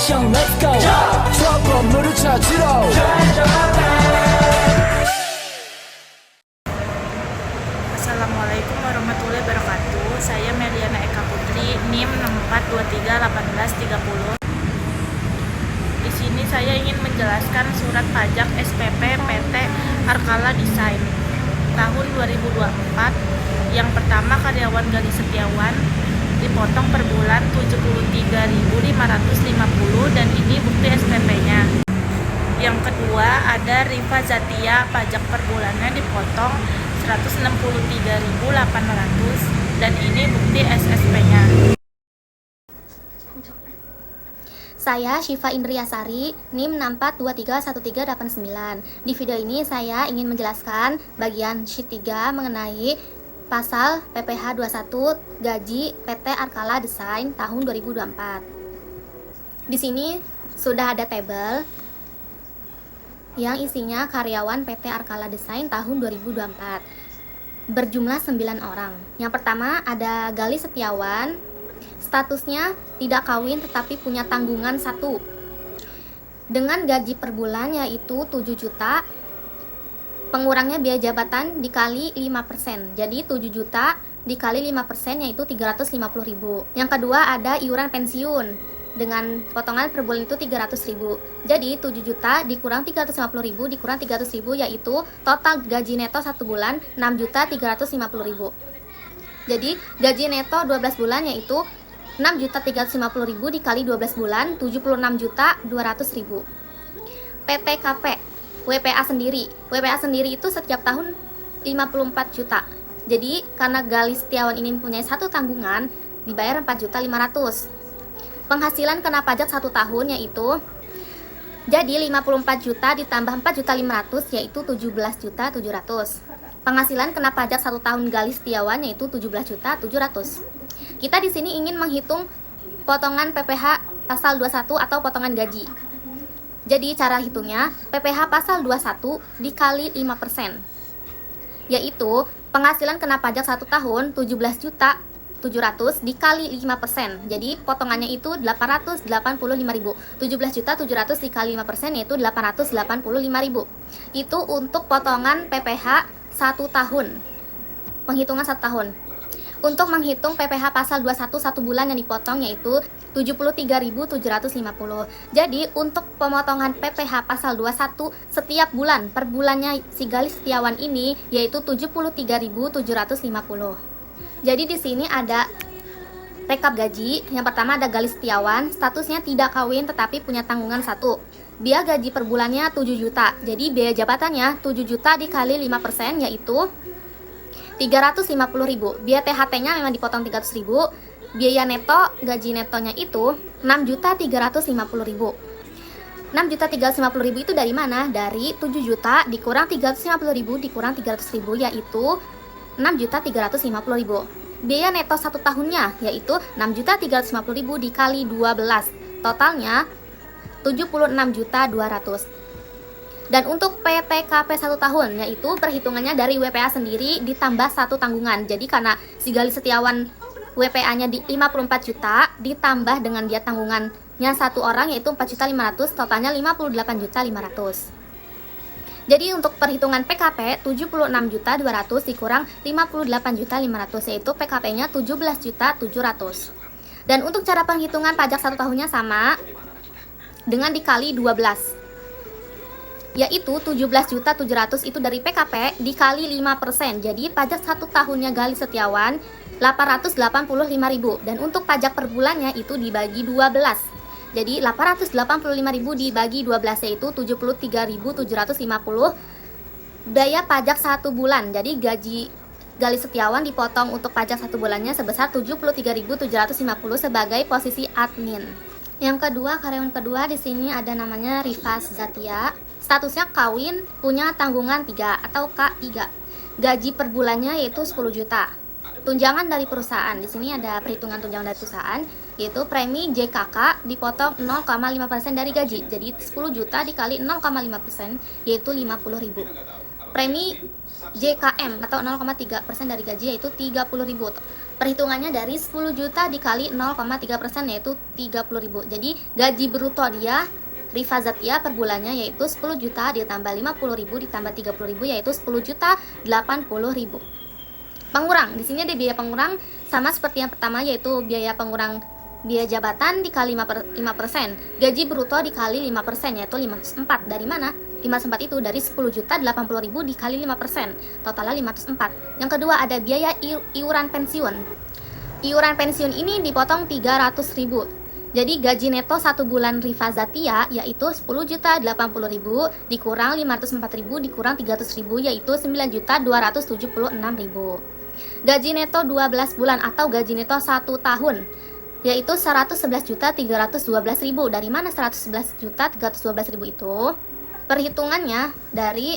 액션 let's go 저 건물을 찾으러 Assalamualaikum warahmatullahi wabarakatuh. Saya Meliana Eka Putri, NIM 64231830. Di sini saya ingin menjelaskan surat pajak SPP PT Arkala Desain tahun 2024. Yang pertama, karyawan Gali Setiawan dipotong per bulan 73.550 dan ini bukti SPP-nya. Yang kedua, ada Rifa Zatia, pajak per bulannya dipotong 163.800 dan ini bukti SSP-nya. Saya Syifa Indriyasari, NIM 64231389. Di video ini saya ingin menjelaskan bagian sheet 3 mengenai pasal PPh 21 gaji PT Arkala Desain tahun 2024. Di sini sudah ada tabel yang isinya karyawan PT Arkala Desain tahun 2024 berjumlah 9 orang. Yang pertama ada Gali Setiawan, statusnya tidak kawin tetapi punya tanggungan 1 dengan gaji per bulan yaitu 7 juta, pengurangnya biaya jabatan dikali 5%, jadi 7 juta dikali 5% yaitu 350.000. Yang kedua ada iuran pensiun dengan potongan per bulan itu 300.000. Jadi 7 juta dikurang 350.000 dikurang 300.000 yaitu total gaji neto 1 bulan 6.350.000. Jadi gaji neto 12 bulan yaitu 6.350.000 dikali 12 bulan 76.200.000. PTKP WPA sendiri itu setiap tahun 54 juta. Jadi karena Gali Setiawan ini mempunyai satu tanggungan dibayar 4.500.000. Penghasilan kena pajak 1 tahun yaitu jadi 54 juta ditambah 4.500.000 yaitu 17.700.000. Penghasilan kena pajak 1 tahun Gali Setiawan yaitu 17.700.000. Kita di sini ingin menghitung potongan PPh pasal 21 atau potongan gaji. Jadi cara hitungnya PPh pasal 21 dikali 5%, yaitu penghasilan kena pajak 1 tahun 17.700.000 dikali 5%. Jadi potongannya itu 885.000. 17.700.000 dikali 5% yaitu 885.000. Itu untuk potongan PPh 1 tahun. Penghitungan 1 tahun. Untuk menghitung PPh pasal 21 1 bulan yang dipotong yaitu 73.750. Jadi untuk pemotongan PPh pasal 21 setiap bulan per bulannya si Gali Setiawan ini yaitu 73.750. Jadi di sini ada rekap gaji. Yang pertama ada Gali Setiawan, statusnya tidak kawin tetapi punya tanggungan 1. Dia gaji per bulannya 7 juta. Jadi biaya jabatannya 7 juta dikali 5% yaitu 350.000. Biaya THT-nya memang dipotong 300.000. Biaya neto, gaji netonya itu 6.350.000. 6.350.000 itu dari mana? Dari 7 juta dikurang 350.000 dikurang 300.000 yaitu 6.350.000. Biaya neto 1 tahunnya yaitu 6.350.000 dikali 12. Totalnya 76.200.000. Dan untuk PTKP 1 tahun yaitu perhitungannya dari WPA sendiri ditambah 1 tanggungan. Jadi karena si Gali Setiawan WPA-nya di 54 juta ditambah dengan dia tanggungannya 1 orang yaitu 4.500.000, totalnya 58.500.000. Jadi untuk perhitungan PKP 76.200.000 dikurang 58.500.000 yaitu PKP-nya 17.700.000. Dan untuk cara penghitungan pajak 1 tahunnya sama dengan dikali 12. Yaitu 17.700.000 itu dari PKP dikali 5%. Jadi pajak 1 tahunnya Gali Setiawan 885.000 dan untuk pajak per bulannya itu dibagi 12. Jadi 885.000 dibagi 12 yaitu 73.750 biaya pajak 1 bulan. Jadi gaji Gali Setiawan dipotong untuk pajak 1 bulannya sebesar 73.750 sebagai posisi admin. Yang kedua, karyawan kedua di sini ada namanya Rifa Zatia. Statusnya kawin, punya tanggungan 3 atau K3. Gaji per bulannya yaitu 10 juta. Tunjangan dari perusahaan. Di sini ada perhitungan tunjangan dari perusahaan, yaitu premi JKK dipotong 0,5% dari gaji. Jadi 10 juta dikali 0,5% yaitu 50.000. Premi JKM atau 0,3% dari gaji yaitu 30.000. Perhitungannya dari 10 juta dikali 0,3% yaitu 30.000. Jadi gaji bruto dia Rifa Zatia per bulannya yaitu 10 juta ditambah 50.000 ditambah 30.000 yaitu 10 juta 80.000. Pengurang, di sini ada biaya pengurang sama seperti yang pertama yaitu biaya pengurang biaya jabatan dikali 5%, gaji bruto dikali 5% yaitu 504. Dari mana? 504 itu dari 10 juta 80.000 dikali 5%, totalnya 504. Yang kedua ada biaya iuran pensiun. Iuran pensiun ini dipotong 300.000. Jadi gaji neto 1 bulan Rifa Zatia yaitu 10 juta 80.000 dikurang 504.000 dikurang 300.000 yaitu 9 juta 276.000. Gaji neto 12 bulan atau gaji neto 1 tahun yaitu 111 juta 312.000. Dari mana 111 juta 312.000 itu? Perhitungannya dari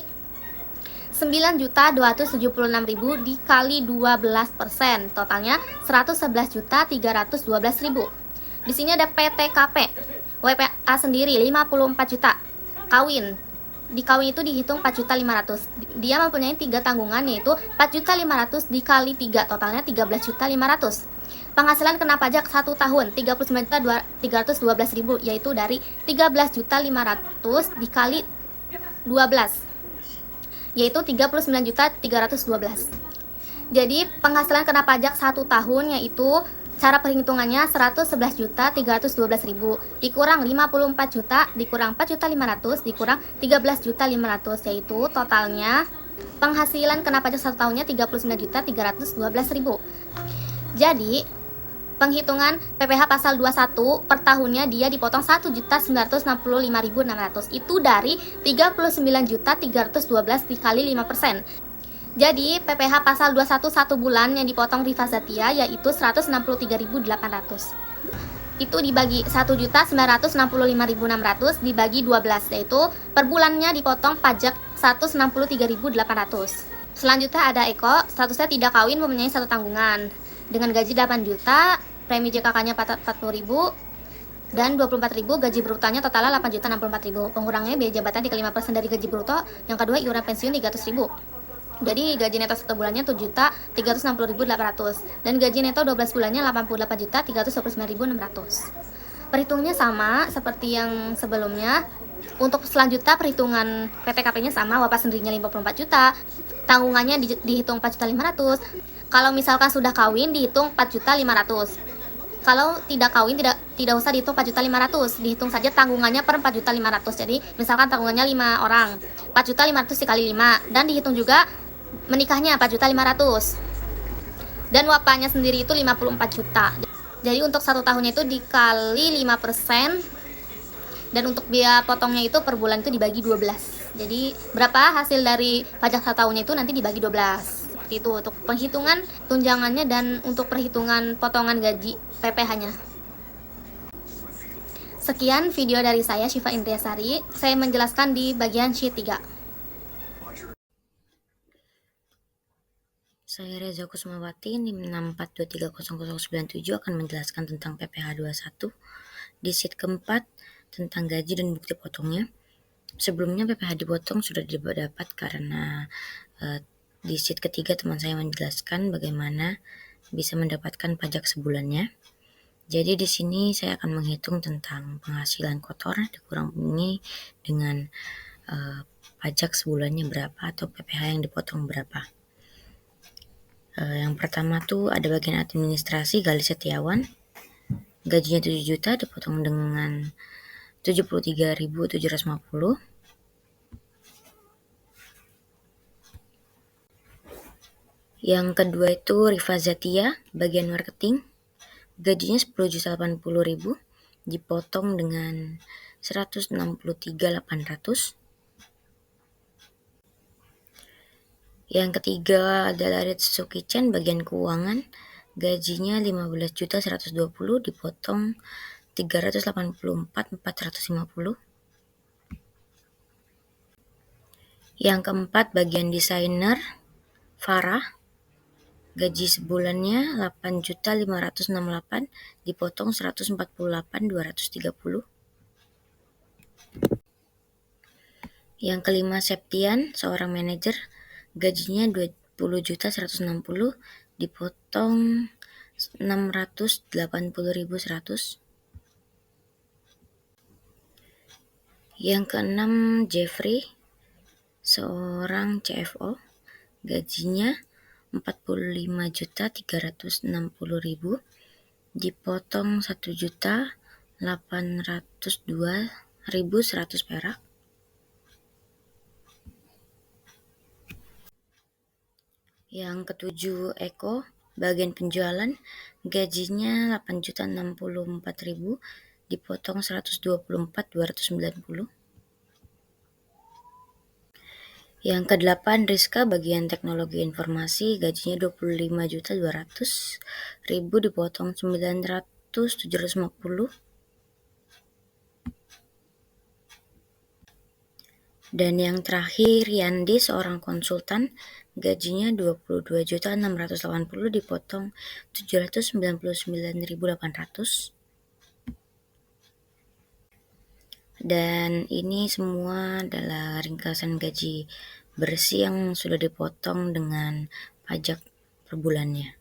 9 juta 276.000 dikali 12%, totalnya 111 juta 312.000. Di sini ada PTKP, WPA sendiri 54 juta. Kawin, di kawin itu dihitung 4.500.000. Dia mempunyai 3 tanggungan yaitu 4.500.000 dikali 3, totalnya 13.500.000. Penghasilan kena pajak 1 tahun 39.312.000 yaitu dari 13.500.000 dikali 12 yaitu 39.312. Jadi penghasilan kena pajak 1 tahun yaitu cara perhitungannya 111.312.000 dikurang 54 juta dikurang 4.500.000 dikurang 13.500.000 yaitu totalnya penghasilan kena pajak 1 tahunnya 39.312.000. Jadi penghitungan PPh pasal 21 per tahunnya dia dipotong 1.965.600 itu dari 39.312 dikali 5%. Jadi PPh pasal 21 1 bulan yang dipotong Rifa Zatia yaitu 163.800. Itu dibagi 1.965.600 dibagi 12 yaitu per bulannya dipotong pajak 163.800. Selanjutnya ada Eko, statusnya tidak kawin mempunyai 1 tanggungan. Dengan gaji 8 juta, premi JKK-nya 40.000 dan 24.000, gaji brutonya totalnya 8.064.000. Pengurangnya biaya jabatan dikali 5% dari gaji bruto. Yang kedua iuran pensiun 300.000. Jadi gaji neto 1 bulannya 7.360.800 dan gaji neto 12 bulannya 88.329.600. Perhitungnya sama seperti yang sebelumnya. Untuk selanjutnya perhitungan PTKP-nya sama, WAPA sendirinya 54 juta, tanggungannya dihitung 4.500.000. Kalau misalkan sudah kawin dihitung 4.500.000. Kalau tidak kawin tidak usah dihitung 4.500.000, dihitung saja tanggungannya per 4.500.000. Jadi misalkan tanggungannya 5 orang, 4.500.000 dikali 5 dan dihitung juga menikahnya 4.500.000. Dan wapanya sendiri itu 54 juta. Jadi untuk 1 tahunnya itu dikali 5% dan untuk biaya potongnya itu per bulan itu dibagi 12. Jadi berapa hasil dari pajak 1 tahunnya itu nanti dibagi 12. Seperti itu untuk penghitungan tunjangannya dan untuk perhitungan potongan gaji PPh-nya. Sekian video dari saya, Syifa Indriasari. Saya menjelaskan di bagian sheet 3. Saya Reza Kusmawati, NIM 642300097 akan menjelaskan tentang PPh 21 di sheet keempat tentang gaji dan bukti potongnya. Sebelumnya PPh dipotong sudah didapat karena di sheet ketiga teman saya menjelaskan bagaimana bisa mendapatkan pajak sebulannya. Jadi di sini saya akan menghitung tentang penghasilan kotor dikurangi dengan pajak sebulannya berapa atau PPh yang dipotong berapa. Yang pertama tuh ada bagian administrasi Galis Setiawan, gajinya 7 juta dipotong dengan 73.750. Yang kedua itu Rifa Zatia, bagian marketing, gajinya 10.080.000 dipotong dengan 163.800. Yang ketiga adalah Ritsu Kitchen, bagian keuangan, gajinya 15.120 dipotong 384.450. Yang keempat bagian desainer Farah, gaji sebulannya 8.568 dipotong 148.230. Yang kelima Septian, seorang manajer, gajinya 20.160.000 dipotong 680.100. Yang keenam, Jeffrey, seorang CFO, gajinya 45.360.000 dipotong 1.802.100 perak. Yang ketujuh, Eko, bagian penjualan, gajinya 8.064.000 dipotong 124.290. Yang kedelapan, Rizka, bagian teknologi informasi, gajinya 25.200.000 dipotong 900.750. Dan yang terakhir, Yandi, seorang konsultan, gajinya 22.680.000 dipotong 799.800. Dan ini semua adalah ringkasan gaji bersih yang sudah dipotong dengan pajak per bulannya.